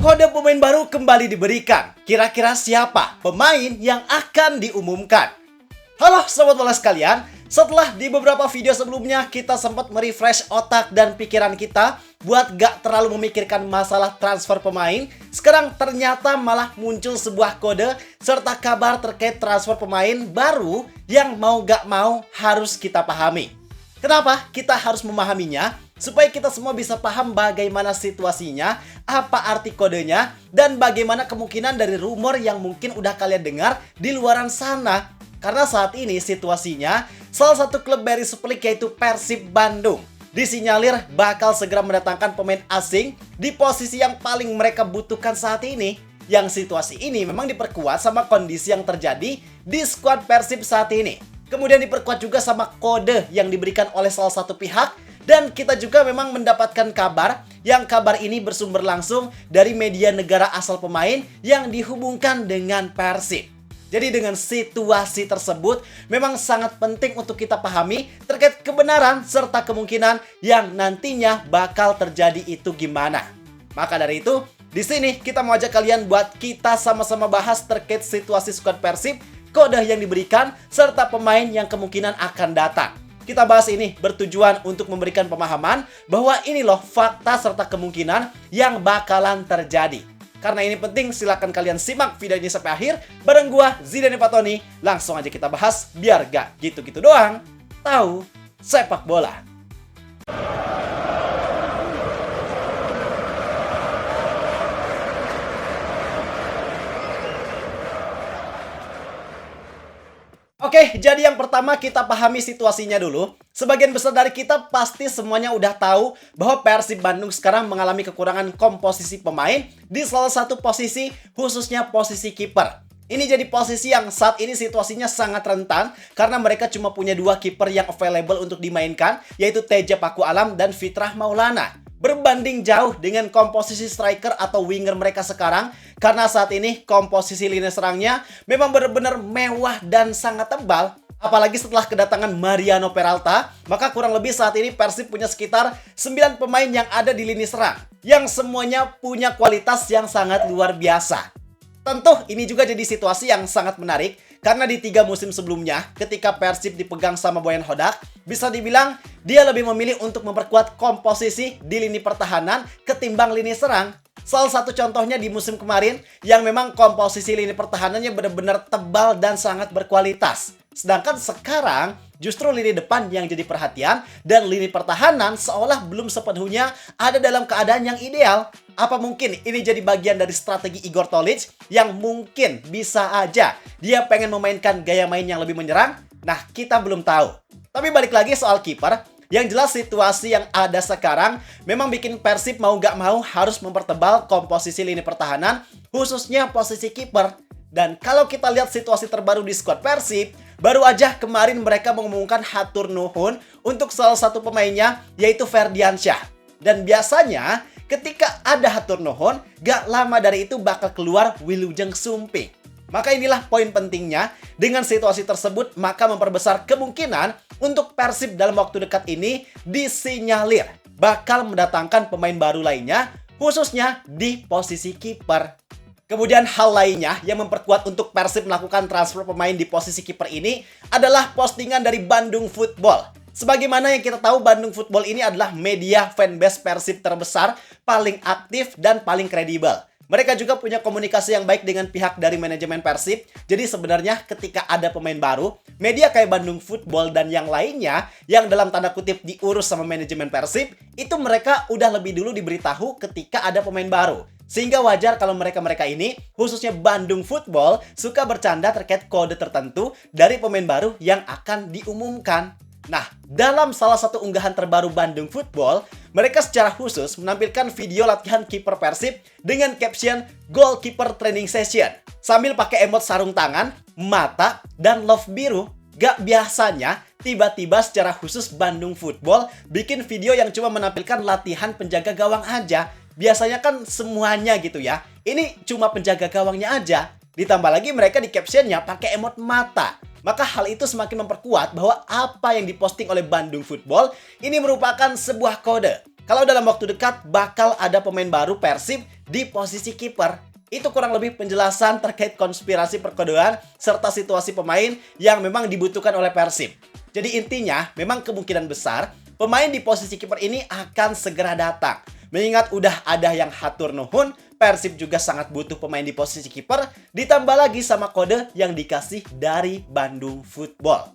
Kode pemain baru kembali diberikan. Kira-kira siapa pemain yang akan diumumkan? Halo sobat bola sekalian, setelah di beberapa video sebelumnya kita sempat merefresh otak dan pikiran kita buat gak terlalu memikirkan masalah transfer pemain, sekarang ternyata malah muncul sebuah kode serta kabar terkait transfer pemain baru yang mau gak mau harus kita pahami. Kenapa kita harus memahaminya? Supaya kita semua bisa paham bagaimana situasinya, apa arti kodenya, dan bagaimana kemungkinan dari rumor yang mungkin udah kalian dengar di luaran sana. Karena saat ini situasinya, salah satu klub bearish split yaitu Persib Bandung disinyalir bakal segera mendatangkan pemain asing di posisi yang paling mereka butuhkan saat ini. Yang situasi ini memang diperkuat sama kondisi yang terjadi di skuad Persib saat ini. Kemudian diperkuat juga sama kode yang diberikan oleh salah satu pihak. Dan kita juga memang mendapatkan kabar yang kabar ini bersumber langsung dari media negara asal pemain yang dihubungkan dengan Persib. Jadi dengan situasi tersebut memang sangat penting untuk kita pahami terkait kebenaran serta kemungkinan yang nantinya bakal terjadi itu gimana. Maka dari itu, di sini kita mau ajak kalian buat kita sama-sama bahas terkait situasi skuad Persib, kode yang diberikan, serta pemain yang kemungkinan akan datang. Kita bahas ini bertujuan untuk memberikan pemahaman bahwa ini loh fakta serta kemungkinan yang bakalan terjadi. Karena ini penting, silakan kalian simak video ini sampai akhir bareng gua Zidane Fatoni. Langsung aja kita bahas biar gak gitu-gitu doang tahu sepak bola. Oke, jadi yang pertama kita pahami situasinya dulu. Sebagian besar dari kita pasti semuanya udah tahu bahwa Persib Bandung sekarang mengalami kekurangan komposisi pemain di salah satu posisi, khususnya posisi kiper. Ini jadi posisi yang saat ini situasinya sangat rentan karena mereka cuma punya dua kiper yang available untuk dimainkan, yaitu Teja Paku Alam dan Fitrah Maulana. Berbanding jauh dengan komposisi striker atau winger mereka sekarang, karena saat ini komposisi lini serangnya memang benar-benar mewah dan sangat tebal. Apalagi setelah kedatangan Mariano Peralta, maka kurang lebih saat ini Persib punya sekitar 9 pemain yang ada di lini serang, yang semuanya punya kualitas yang sangat luar biasa. Tentu ini juga jadi situasi yang sangat menarik karena di 3 musim sebelumnya ketika Persib dipegang sama Boyan Hodak, bisa dibilang dia lebih memilih untuk memperkuat komposisi di lini pertahanan ketimbang lini serang. Salah satu contohnya di musim kemarin yang memang komposisi lini pertahanannya benar-benar tebal dan sangat berkualitas. Sedangkan sekarang justru lini depan yang jadi perhatian dan lini pertahanan seolah belum sepenuhnya ada dalam keadaan yang ideal. Apa mungkin ini jadi bagian dari strategi Igor Tolić yang mungkin bisa aja dia pengen memainkan gaya main yang lebih menyerang? Nah, kita belum tahu. Tapi balik lagi soal kiper, yang jelas situasi yang ada sekarang memang bikin Persib mau gak mau harus mempertebal komposisi lini pertahanan, khususnya posisi kiper. Dan kalau kita lihat situasi terbaru di skuad Persib, baru aja kemarin mereka mengumumkan hatur nuhun untuk salah satu pemainnya, yaitu Ferdiansyah. Dan biasanya ketika ada hatur nuhun, gak lama dari itu bakal keluar Wilujeng Sumping. Maka inilah poin pentingnya, dengan situasi tersebut maka memperbesar kemungkinan untuk Persib dalam waktu dekat ini disinyalir bakal mendatangkan pemain baru lainnya, khususnya di posisi kiper. Kemudian hal lainnya yang memperkuat untuk Persib melakukan transfer pemain di posisi kiper ini adalah postingan dari Bandung Football. Sebagaimana yang kita tahu, Bandung Football ini adalah media fanbase Persib terbesar, paling aktif dan paling kredibel. Mereka juga punya komunikasi yang baik dengan pihak dari manajemen Persib. Jadi sebenarnya ketika ada pemain baru, media kayak Bandung Football dan yang lainnya yang dalam tanda kutip diurus sama manajemen Persib, itu mereka udah lebih dulu diberitahu ketika ada pemain baru. Sehingga wajar kalau mereka-mereka ini, khususnya Bandung Football, suka bercanda terkait kode tertentu dari pemain baru yang akan diumumkan. Nah, dalam salah satu unggahan terbaru Bandung Football, mereka secara khusus menampilkan video latihan kiper Persib dengan caption Goalkeeper Training Session sambil pakai emot sarung tangan, mata, dan love biru. Gak biasanya, tiba-tiba secara khusus Bandung Football bikin video yang cuma menampilkan latihan penjaga gawang aja. Biasanya kan semuanya gitu ya. Ini cuma penjaga gawangnya aja. Ditambah lagi mereka di captionnya pakai emot mata. Maka hal itu semakin memperkuat bahwa apa yang diposting oleh Bandung Football ini merupakan sebuah kode. kalau dalam waktu dekat bakal ada pemain baru Persib di posisi kiper. Itu kurang lebih penjelasan terkait konspirasi perkodean serta situasi pemain yang memang dibutuhkan oleh Persib. Jadi intinya, memang kemungkinan besar pemain di posisi kiper ini akan segera datang. Mengingat udah ada yang hatur nuhun, Persib juga sangat butuh pemain di posisi kiper, ditambah lagi sama kode yang dikasih dari Bandung Football.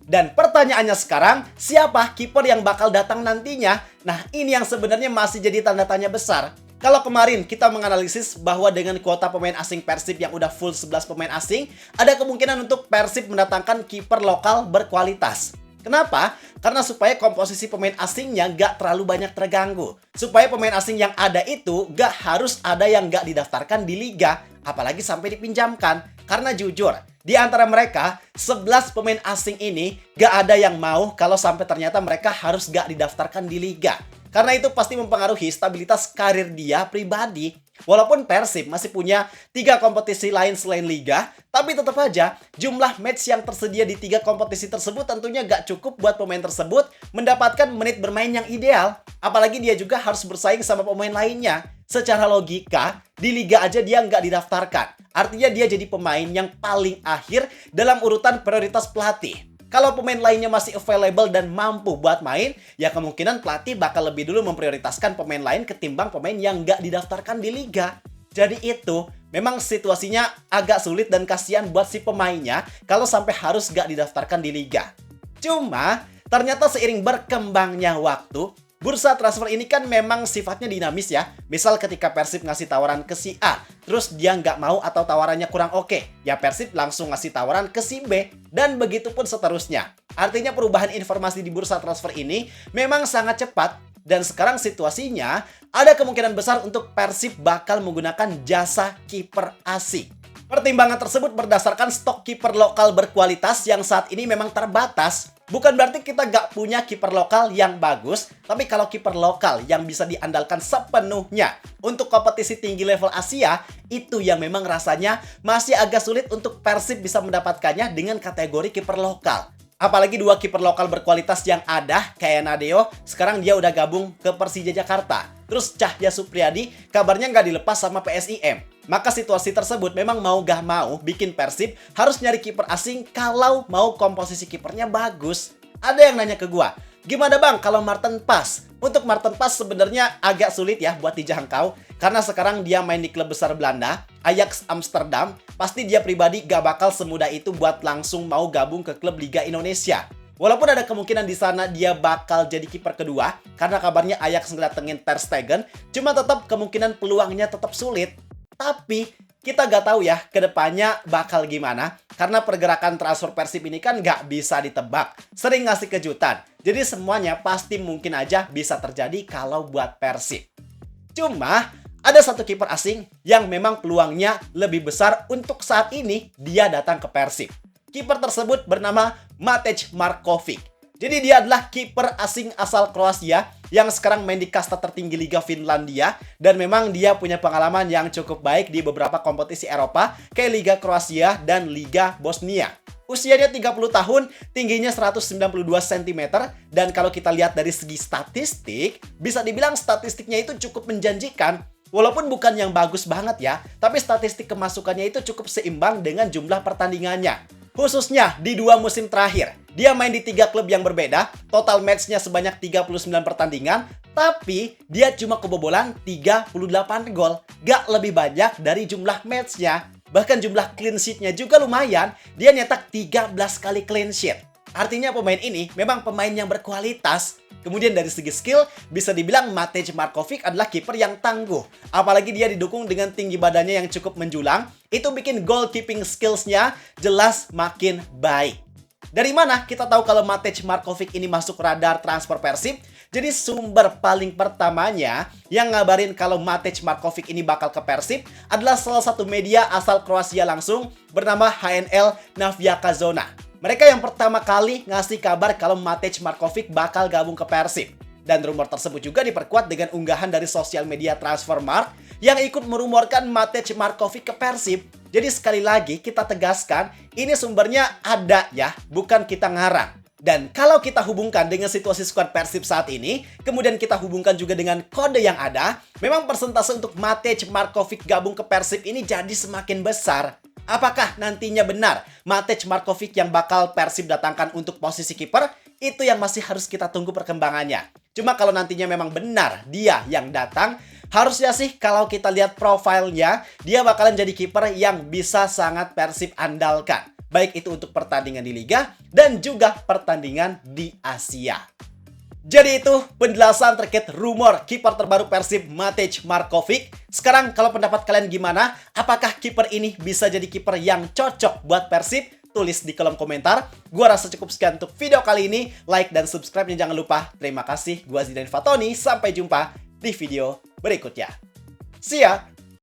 Dan pertanyaannya sekarang, siapa kiper yang bakal datang nantinya? Nah, ini yang sebenarnya masih jadi tanda tanya besar. Kalau kemarin kita menganalisis bahwa dengan kuota pemain asing Persib yang udah full 11 pemain asing, ada kemungkinan untuk Persib mendatangkan kiper lokal berkualitas. Kenapa? Karena supaya komposisi pemain asingnya gak terlalu banyak terganggu. Supaya pemain asing yang ada itu gak harus ada yang gak didaftarkan di liga, apalagi sampai dipinjamkan. Karena jujur, di antara mereka, 11 pemain asing ini gak ada yang mau kalau sampai ternyata mereka harus gak didaftarkan di liga. Karena itu pasti mempengaruhi stabilitas karir dia pribadi. Walaupun Persib masih punya 3 kompetisi lain selain Liga, tapi tetap aja jumlah match yang tersedia di 3 kompetisi tersebut tentunya gak cukup buat pemain tersebut mendapatkan menit bermain yang ideal. Apalagi dia juga harus bersaing sama pemain lainnya. Secara logika, di Liga aja dia nggak didaftarkan. Artinya dia jadi pemain yang paling akhir dalam urutan prioritas pelatih. Kalau pemain lainnya masih available dan mampu buat main, ya kemungkinan pelatih bakal lebih dulu memprioritaskan pemain lain ketimbang pemain yang nggak didaftarkan di liga. Jadi itu memang situasinya agak sulit dan kasihan buat si pemainnya kalau sampai harus nggak didaftarkan di liga. Cuma, ternyata seiring berkembangnya waktu, bursa transfer ini kan memang sifatnya dinamis ya. Misal ketika Persib ngasih tawaran ke si A, terus dia nggak mau atau tawarannya kurang oke, ya Persib langsung ngasih tawaran ke si B, dan begitu pun seterusnya. Artinya perubahan informasi di bursa transfer ini memang sangat cepat, dan sekarang situasinya ada kemungkinan besar untuk Persib bakal menggunakan jasa kiper asing. Pertimbangan tersebut berdasarkan stok kiper lokal berkualitas yang saat ini memang terbatas. Bukan berarti kita gak punya kiper lokal yang bagus, tapi kalau kiper lokal yang bisa diandalkan sepenuhnya untuk kompetisi tinggi level Asia, itu yang memang rasanya masih agak sulit untuk Persib bisa mendapatkannya dengan kategori kiper lokal. Apalagi 2 kiper lokal berkualitas yang ada, kayak Nadeo, sekarang dia udah gabung ke Persija Jakarta. Terus Cahya Supriyadi, kabarnya nggak dilepas sama PSIM. Maka situasi tersebut memang mau gak mau bikin Persib harus nyari kiper asing kalau mau komposisi kipernya bagus. Ada yang nanya ke gua, gimana bang kalau Maarten Pas? Untuk Maarten Pas sebenarnya agak sulit ya buat dijangkau. Karena sekarang dia main di klub besar Belanda, Ajax Amsterdam. Pasti dia pribadi gak bakal semudah itu buat langsung mau gabung ke klub Liga Indonesia. Walaupun ada kemungkinan di sana dia bakal jadi kiper kedua, karena kabarnya Ajax ngedatengin Ter Stegen, cuma tetap kemungkinan peluangnya tetap sulit. Tapi kita gak tahu ya kedepannya bakal gimana, karena pergerakan transfer Persib ini kan gak bisa ditebak, sering ngasih kejutan. Jadi semuanya pasti mungkin aja bisa terjadi kalau buat Persib. Cuma ada satu kiper asing yang memang peluangnya lebih besar untuk saat ini dia datang ke Persib. Kiper tersebut bernama Matej Markovic. Jadi dia adalah kiper asing asal Kroasia yang sekarang main di kasta tertinggi Liga Finlandia, dan memang dia punya pengalaman yang cukup baik di beberapa kompetisi Eropa kayak Liga Kroasia dan Liga Bosnia. Usianya 30 tahun, tingginya 192 cm, dan kalau kita lihat dari segi statistik, bisa dibilang statistiknya itu cukup menjanjikan. Walaupun bukan yang bagus banget ya, tapi statistik kemasukannya itu cukup seimbang dengan jumlah pertandingannya. Khususnya di 2 musim terakhir. Dia main di 3 klub yang berbeda, total match-nya sebanyak 39 pertandingan, tapi dia cuma kebobolan 38 gol. Gak lebih banyak dari jumlah match-nya. Bahkan jumlah clean sheet-nya juga lumayan, dia nyetak 13 kali clean sheet. Artinya pemain ini memang pemain yang berkualitas. Kemudian dari segi skill, bisa dibilang Matej Markovic adalah kiper yang tangguh. Apalagi dia didukung dengan tinggi badannya yang cukup menjulang, itu bikin goalkeeping skills-nya jelas makin baik. Dari mana kita tahu kalau Matej Markovic ini masuk radar transfer Persib? Jadi sumber paling pertamanya yang ngabarin kalau Matej Markovic ini bakal ke Persib adalah salah satu media asal Kroasia langsung bernama HNL Navijaka Zona. Mereka yang pertama kali ngasih kabar kalau Matej Markovic bakal gabung ke Persib. Dan rumor tersebut juga diperkuat dengan unggahan dari sosial media Transfermarkt yang ikut merumorkan Matej Markovic ke Persib. Jadi sekali lagi kita tegaskan, ini sumbernya ada ya, bukan kita ngarang. Dan kalau kita hubungkan dengan situasi skuad Persib saat ini, kemudian kita hubungkan juga dengan kode yang ada, memang persentase untuk Matej Markovic gabung ke Persib ini jadi semakin besar. Apakah nantinya benar Matej Markovic yang bakal Persib datangkan untuk posisi kiper? Itu yang masih harus kita tunggu perkembangannya. Cuma kalau nantinya memang benar dia yang datang, harusnya sih kalau kita lihat profilnya, dia bakalan jadi kiper yang bisa sangat Persib andalkan. Baik itu untuk pertandingan di Liga dan juga pertandingan di Asia. Jadi itu penjelasan terkait rumor kiper terbaru Persib Matej Markovic. Sekarang kalau pendapat kalian gimana? Apakah kiper ini bisa jadi kiper yang cocok buat Persib? Tulis di kolom komentar. Gua rasa cukup sekian untuk video kali ini. Like dan subscribe-nya jangan lupa. Terima kasih. Gua Zidan Fatoni. Sampai jumpa di video berikutnya. See ya!